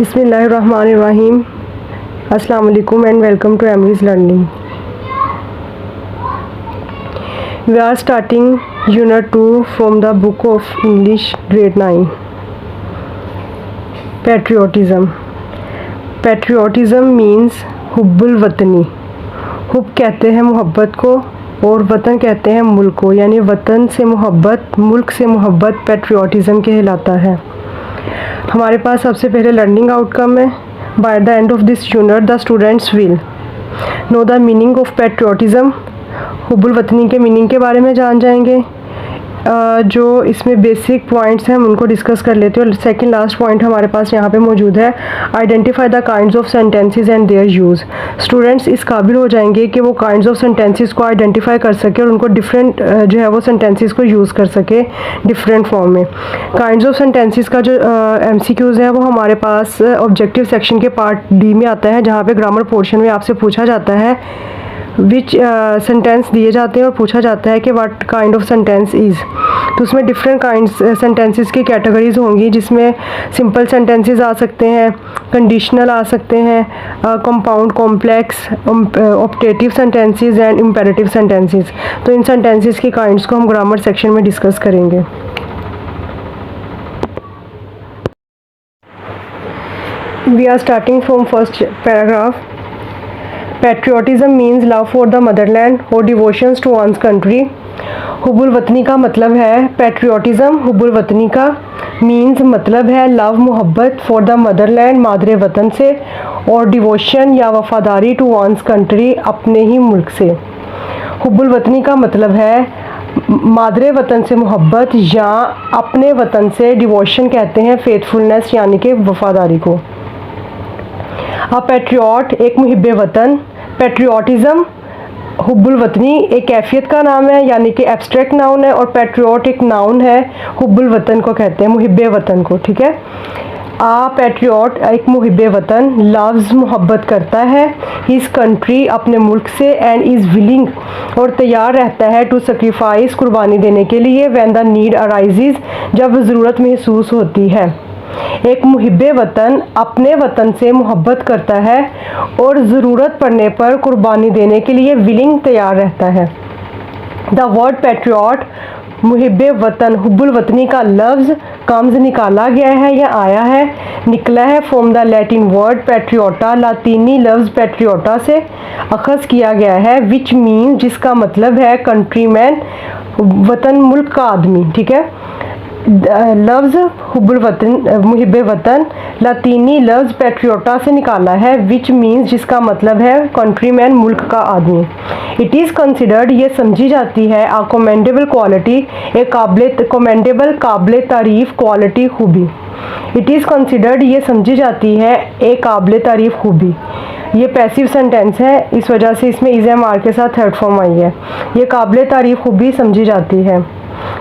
बिस्मिल्लाहिर्रहमानिर्रहीम। अस्सलाम वालेकुम and welcome to Emily's Learning. We are starting Unit 2 from the book of English Grade 9. Patriotism. Patriotism means हुब्बुल वतनी। Hub कहते हैं मोहब्बत को और वतन कहते हैं मुल्क को, यानी वतन से मोहब्बत, मुल्क से मोहब्बत पैट्रियोटिज़म कहलाता है। हमारे पास सबसे पहले लर्निंग आउटकम है। By the end of this unit the students will know the meaning of patriotism. हुब्बुल वतनी के मीनिंग के बारे में जान जाएंगे। जो इसमें बेसिक पॉइंट्स हैं हम उनको डिस्कस कर लेते हैं। और सेकंड लास्ट पॉइंट हमारे पास यहाँ पे मौजूद है, identify the kinds of sentences and there use. Students इस काबिल हो जाएंगे कि वो काइंड्स ऑफ सेंटेंसेस को आइडेंटिफाई कर सके और उनको डिफरेंट जो है वो सेंटेंसेस को यूज़ कर सके डिफरेंट फॉर्म में। काइंड्स ऑफ सेंटेंसेस का जो MCQs है वो हमारे पास ऑब्जेक्टिव सेक्शन के पार्ट D में आता है, जहाँ पे ग्रामर पोर्शन में आपसे पूछा जाता है विच सेंटेंस दिए जाते हैं और पूछा जाता है कि what kind of sentence is. तो उसमें डिफरेंट काइंड्स सेंटेंसेस की कैटेगरीज होंगी, जिसमें सिंपल सेंटेंसेस आ सकते हैं, कंडीशनल आ सकते हैं, compound, complex, optative sentences and imperative sentences. तो इन सेंटेंसेस की काइंड्स को हम ग्रामर सेक्शन में डिस्कस करेंगे। We are starting from first paragraph. Patriotism means love for the motherland और डिवोशंस टू वंस कंट्री। हुब्बुल वतनी का मतलब है पैट्रियोटिज़म। हुब्बुल वतनी का मीन्स मतलब है लव, मोहब्बत, फॉर द मदरलैंड, मादरे वतन से, और डिवोशन या वफ़ादारी टू वंस कंट्री, अपने ही मुल्क से। हुब्बुल वतनी का मतलब है मादरे वतन से मोहब्बत या अपने वतन से डिवोशन कहते हैं फेथफुलनेस यानी कि वफ़ादारी को। अ पैट्रियट एक मुहिब्बे वतन। पैट्रियोटिज़म हुब्बुल वतनी एक कैफियत का नाम है, यानी कि एब्स्ट्रैक्ट नाउन है, और पैट्रियट एक नाउन है। हुब्बुल वतन को कहते हैं, मुहिब्बे वतन को, ठीक है। आ पैट्रियट एक मुहिब्बे वतन लव्स मोहब्बत करता है, हिज कंट्री अपने मुल्क से, एंड इज़ विलिंग और तैयार रहता है, टू सेक्रीफाइस कुर्बानी देने के लिए, व्हेन द नीड अराइजेज जब ज़रूरत महसूस होती है। एक मुहिब्बे वतन अपने वतन से मोहब्बत करता है और ज़रूरत पड़ने पर कुर्बानी देने के लिए विलिंग तैयार रहता है। द वर्ड पैट्रियट मुहिब्बे वतन हुब्बुल वतनी का लफ्ज़ कम्स निकाला गया है या आया है, निकला है फ्रॉम द लैटिन वर्ड पैट्रियोटा, लातीनी लफ्ज़ पैट्रियोटा से अखज़ किया गया है, विच मीन जिसका मतलब है कंट्रीमैन, वतन मुल्क का आदमी, ठीक है। लफ्ज़ हुब्बुल वतन मुहिब्बे वतन लातीनी लफ्ज़ पैट्रियोटा से निकाला है, विच मीन्स जिसका मतलब है कंट्रीमैन, मुल्क का आदमी। इट इज़ कंसिडर्ड ये समझी जाती है आ कमेंडेबल क्वालिटी एक कमेंडेबल काबिल तारीफ़ क्वालिटी खूबी। इट इज़ कंसिडर्ड ये समझी जाती है एक काबिल तारीफ़ खूबी। ये पैसिव सेंटेंस है, इस वजह से इसमें इज़-एम-आर के साथ थर्ड फॉर्म आई है। ये काबिल तारीफ़ खूबी समझी जाती है।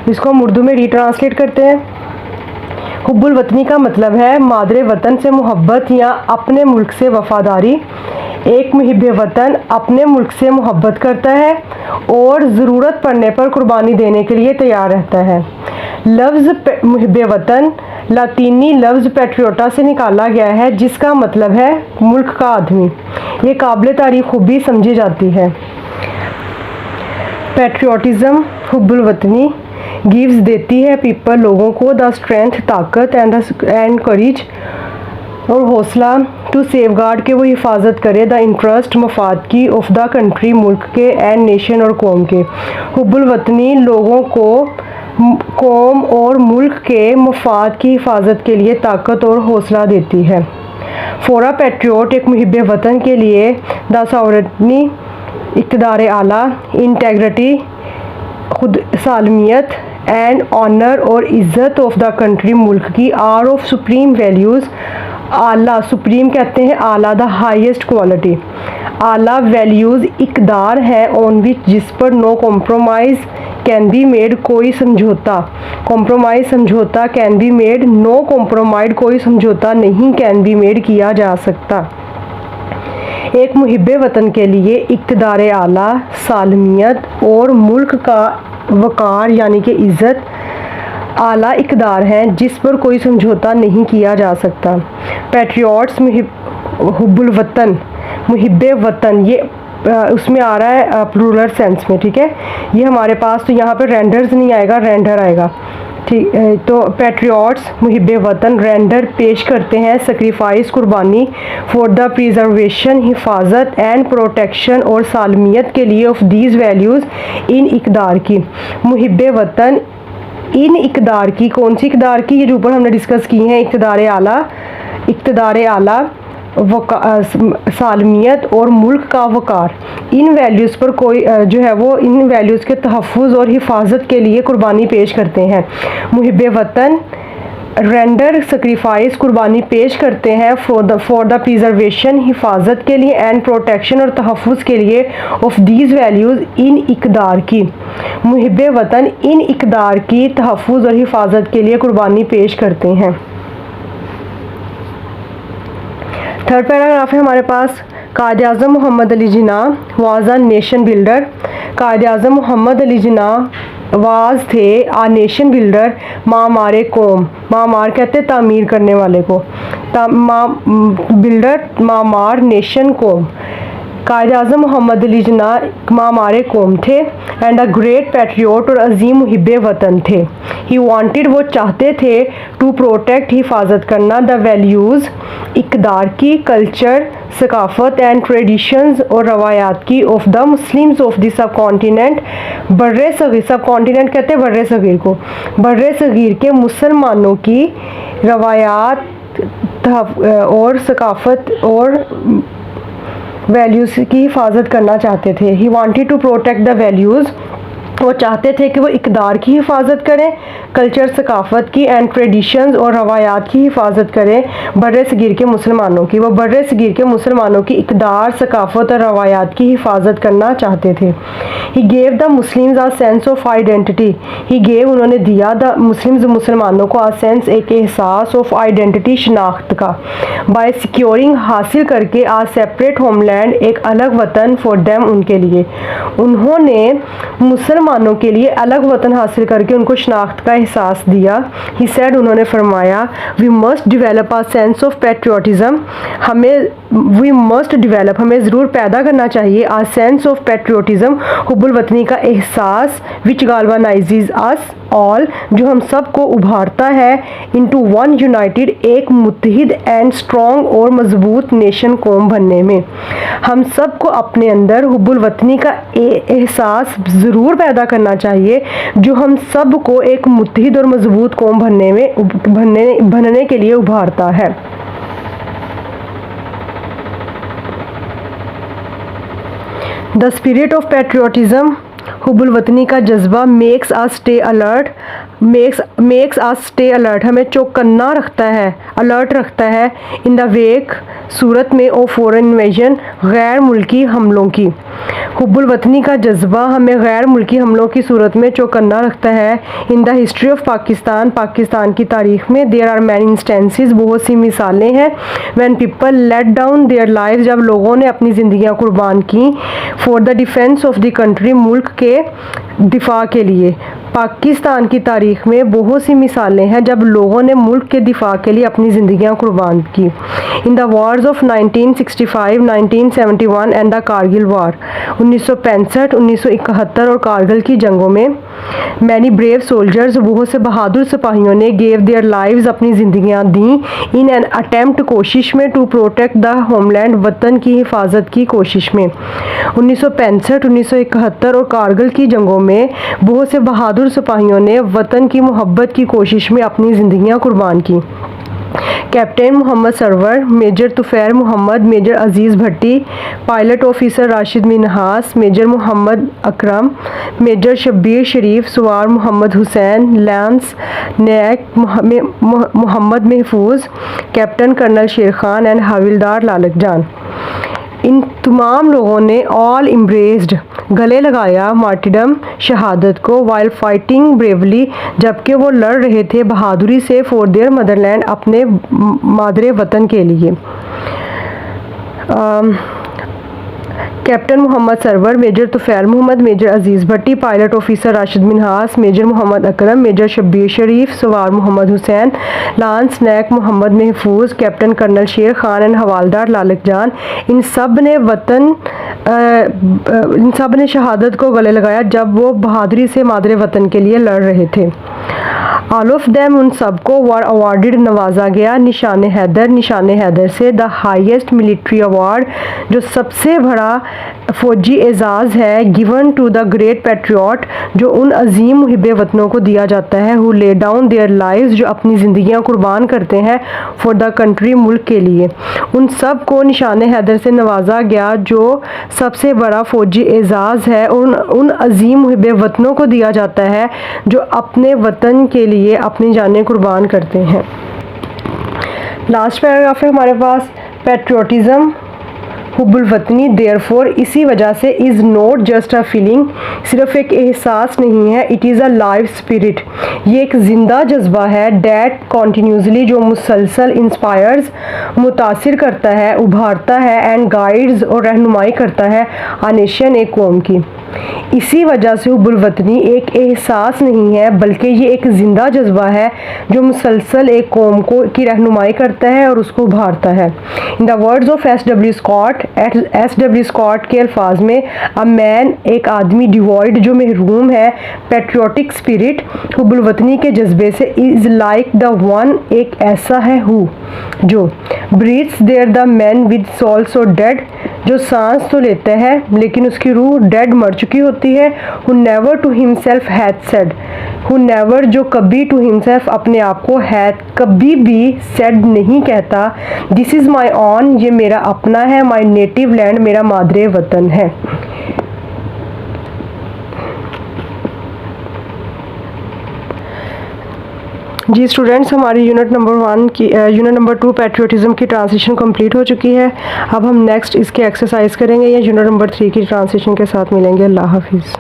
इसको हम उर्दू में रीट्रांसलेट करते हैं। हुब्बुल वतनी का मतलब है मादरे वतन से मोहब्बत या अपने मुल्क से वफ़ादारी। एक मुहिब्बे वतन अपने मुल्क से मोहब्बत करता है और ज़रूरत पड़ने पर कुर्बानी देने के लिए तैयार रहता है। लफ्ज़ मुहिब्बे वतन लातीनी लफ्ज़ पैट्रियोटा से निकाला गया है, जिसका मतलब है मुल्क का आदमी। ये काबिल तारीफ़ खूबी समझी जाती है। पैट्रियोटिज़म हुब्बुल वतनी गिव्स देती है पीपल लोगों को द स्ट्रेंथ ताकत एंड करेज और हौसला, टू सेफगार्ड के वो हिफाजत करे, द इंटरेस्ट मफाद की, ऑफ द कंट्री मुल्क के, एंड नेशन और कौम के। हुब्बुल वतनी लोगों को कौम और मुल्क के मफाद की हिफाजत के लिए ताकत और हौसला देती है। फॉर अ पैट्रियट एक मुहिब्बे वतन के लिए द सॉवरेनिटी इक़्तिदार आला, इंटेग्रिटी खुद सालमियत, एंड ऑनर और इज़्ज़त ऑफ द कंट्री मुल्क की, आर ऑफ सुप्रीम वैल्यूज़। आला सुप्रीम कहते हैं आला, द हाईएस्ट क्वालिटी। आला वैल्यूज़ इक़्तिदार है ऑन विच जिस पर no compromise can be made कोई समझौता, कॉम्प्रोमाइज़ समझौता can be made, no compromise कोई समझौता नहीं कैन बी मेड किया जा सकता। एक मुहिब्बे वतन के लिए इक़्तिदार आला, सालमियत और मुल्क का वक़ार यानी कि इज़्ज़त आला इक़दार हैं जिस पर कोई समझौता नहीं किया जा सकता। पैट्रियट्स हुब्बुल वतन, मुहिब्बे वतन, ये उसमें आ रहा है प्लूरल सेंस में, ठीक है। ये हमारे पास तो यहाँ पे रेंडर्स नहीं आएगा, रेंडर आएगा, ठीक। तो पैट्रियट्स मुहिब्बे वतन रेंडर पेश करते हैं सेक्रीफाइस कुर्बानी फॉर द प्रिजर्वेशन, हिफाजत एंड प्रोटेक्शन और सालमियत के लिए ऑफ दीज वैल्यूज़ इन इक़दार की। मुहिब्बे वतन इन इक़दार की, कौन सी इक़दार की, ये जो ऊपर हमने डिस्कस की हैं, इक़्तिदार आला, सालमियत और मुल्क का वक़ार, इन वैल्यूज़ पर कोई जो है वो इन वैल्यूज़ के तहफ़्फ़ुज़ और हिफाजत के लिए कुर्बानी पेश करते हैं। मुहिब्बे वतन रेंडर सेक्रीफाइस कुर्बानी पेश करते हैं फॉर द प्रिजर्वेशन, हिफाजत के लिए एंड प्रोटेक्शन और तहफ़्फ़ुज़ के लिए ऑफ दीज वैल्यूज़ इन इक़दार की। मुहिब्बे वतन इन इक़दार की तहफ़्फ़ुज़ और हिफाजत के लिए कुर्बानी पेश करते हैं। थर्ड पैराग्राफ है हमारे पास। Quaid e Azam Mohammad Ali Jinnah was a nation builder. Quaid e Azam Mohammad Ali Jinnah was थे आ नेशन बिल्डर, मामारे कौम, मामार कहते तामीर करने वाले को, बिल्डर मामार नेशन कौम। कायद-ए-आज़म मोहम्मद अली जिन्ना मामारे कौम थे एंड अ ग्रेट पैट्रियट और अजीम मुहिब्बे वतन थे। ही वांटेड, वो चाहते थे, टू प्रोटेक्ट, हिफाजत करना, द वैल्यूज़, इक़दार की, कल्चर, सकाफ़त एंड ट्रेडिशंस और रवायात की, of the Muslims of the subcontinent, बर्रे सगीर, सब कॉन्टिनेंट कहते हैं बर्रे सगीर को, बर्रे सगीर के मुसलमानों की रवायात और सकाफ़त और वैल्यूज़ की हिफाजत करना चाहते थे। He wanted to protect the values, वो चाहते थे कि वो इक़दार की हिफाजत करें, कल्चर, सकाफ़त की, एंड ट्रेडिशंस और रवायात की हिफाजत करें बर्रे सगीर के मुसलमानों की। वो बर्रे सगीर के मुसलमानों की इक़दार, सकाफ़त और रवायात की हिफाजत करना चाहते थे। He gave the Muslims a sense of identity, he gave, उन्होंने दिया, द मुस्लिम्स, मुसलमानों को, आ सेंस, एक एहसास, ऑफ आइडेंटिटी, शनाख्त का, बाय सिक्योरिंग, हासिल करके, आ सेपरेट होमलैंड, एक अलग वतन, फॉर देम, उनके लिए। उन्होंने मुसलमानों के लिए अलग वतन हासिल करके उनको शनाख्त का एहसास दिया। ही सेड, उन्होंने फरमाया, we must develop a sense of patriotism, we must develop, हमें ज़रूर पैदा करना चाहिए, आ सेंस ऑफ पैट्रियोटिज़म, हुब्बुल वतनी का एहसास, विच गाल्वानाइज़ेस अस ऑल, जो हम सब को उभारता है, इनटू वन यूनाइटेड, एक मुत्तहिद एंड स्ट्रॉन्ग और मजबूत नेशन कौम बनने में। हम सब को अपने अंदर हुब्बुल वतनी का एहसास ज़रूर पैदा करना चाहिए, जो हम सब को एक मुत्तहिद और मजबूत कौम बनने के लिए उभारता है। द स्पिरिट ऑफ पैट्रियोटिज़म, हुब्बुल वतनी का जज्बा, makes us stay alert, makes us stay alert, हमें चौकन्ना रखता है, अलर्ट रखता है, इन द वेक, सूरत में, ओ फॉरेन इन्वेजन, गैर मुल्की हमलों की। हुब्बुल वतनी का जज्बा हमें गैर मुल्की हमलों की सूरत में चौकन्ना रखता है। In the history of Pakistan, Pakistan की तारीख़ में, देयर आर मैनी इंस्टेंसेस, बहुत सी मिसालें हैं, when people let down their life, जब लोगों ने अपनी ज़िंदगियाँ कुर्बान की, for the defence of the country, मुल्क के दिफा के लिए। पाकिस्तान की तारीख़ में बहुत सी मिसालें हैं जब लोगों ने मुल्क के दिफा के लिए अपनी ज़िंदगियाँ कुर्बान की। In the wars of 1965, 1971 and the Kargil war, 1965, 1971 और कारगिल की जंगों में, मैनी ब्रेव सोल्जर्स, बहुत से बहादुर सिपाहियों ने, गेव देयर लाइव्स, अपनी ज़िंदगियाँ दी, इन एन अटेम्प्ट, कोशिश में, टू प्रोटेक्ट द होमलैंड, वतन की हिफाजत की कोशिश में। 1965, 1971 और कारगिल की जंगों में बहुत से बहादुर सिपाहियों ने वतन की मोहब्बत की कोशिश में अपनी ज़िंदगियाँ कुर्बान की। Captain Mohammad Sarwar, major Tufail Mohammad, major Aziz Bhatti, pilot officer Rashid Minhas, major Mohammad Akram, major Shabbir Sharif, Sowar Mohammad Hussain, lance naik Mohammad Mahfuz, captain colonel शेर खान एंड हवलदार लालक जान, इन तमाम लोगों ने ऑल एम्ब्रेस्ड, गले लगाया, मार्टिडम, शहादत को, वाइल फाइटिंग ब्रेवली, जबकि वो लड़ रहे थे बहादुरी से, फॉर देयर मदरलैंड, अपने मादरे वतन के लिए। Captain Mohammad Sarwar, major Tufail Mohammad, major Aziz Bhatti, pilot officer Rashid Minhas, major Mohammad Akram, major Shabbir Sharif, Sowar Mohammad Hussain, lance naik Mohammad Mahfuz, captain colonel शेर खान एंड हवालदार लालक जान, इन सब ने शहादत को गले लगाया जब वो बहादुरी से मादरे वतन के लिए लड़ रहे थे। ऑल ऑफ देम, उन सबको वर अवार्डेड, नवाजा गया, निशान हैदर से, द हाईएस्ट मिलिट्री अवार्ड, जो सबसे बड़ा फौजी एजाज़ है, given to the great patriot, जो उन अजीम मुहिब वतनों को दिया जाता है, who lay down their lives, जो अपनी ज़िंदगियाँ कुर्बान करते हैं फॉर द कंट्री, मुल्क के लिए। उन सब को निशान हैदर से नवाजा गया जो सबसे बड़ा फौजी एजाज़ है, उन अजीम मुहिब वतनों को दिया जाता है जो अपने वतन के लिए अपनी जानें कुर्बान करते हैं। लास्ट पैराग्राफ है हमारे पास, पैट्रियोटिज़म हुब्बुल वतनी देयरफॉर, इसी वजह से, is not just a feeling, सिर्फ एक एहसास नहीं है, it is a life spirit, ये एक ज़िंदा जज्बा है, डैट कॉन्टीन्यूसली, जो मुसलसल, इंस्पायर्स, मुतासिर करता है, उभारता है, एंड गाइड्स, और रहनुमाई करता है, आ नेशन, एक कौम की। इसी वजह से हुब्बुल वतनी एक एहसास नहीं है बल्कि ये एक ज़िंदा जज्बा है जो मुसलसल एक कौम को की रहनुमाई करता है और उसको उभारता है। In the words of S W. Scott के अल्फाज में, अ मैन, एक आदमी, डिवॉइड, जो महरूम है, पैट्रियोटिक स्पिरिट, हुब्बुल वतनी के जज्बे से, इज़ लाइक द वन, एक ऐसा है, हु, जो, breathes there the man with soul so dead, जो सांस तो लेता है लेकिन उसकी रूह डेड, मर चुकी होती है, who never to himself hath said, who never, जो कभी, टू हिमसेल्फ, अपने आप को, हैथ, कभी भी, सेड, नहीं कहता, दिस इज़ माई ऑन, ये मेरा अपना है, माई नेटिव लैंड, मेरा मादरे वतन है। जी स्टूडेंट्स, हमारी यूनिट नंबर 2 पैट्रियोटिज़म की ट्रांसलेशन कंप्लीट हो चुकी है। अब हम नेक्स्ट इसके एक्सरसाइज करेंगे या यूनिट नंबर 3 की ट्रांसलेशन के साथ मिलेंगे। अल्लाह हाफिज़।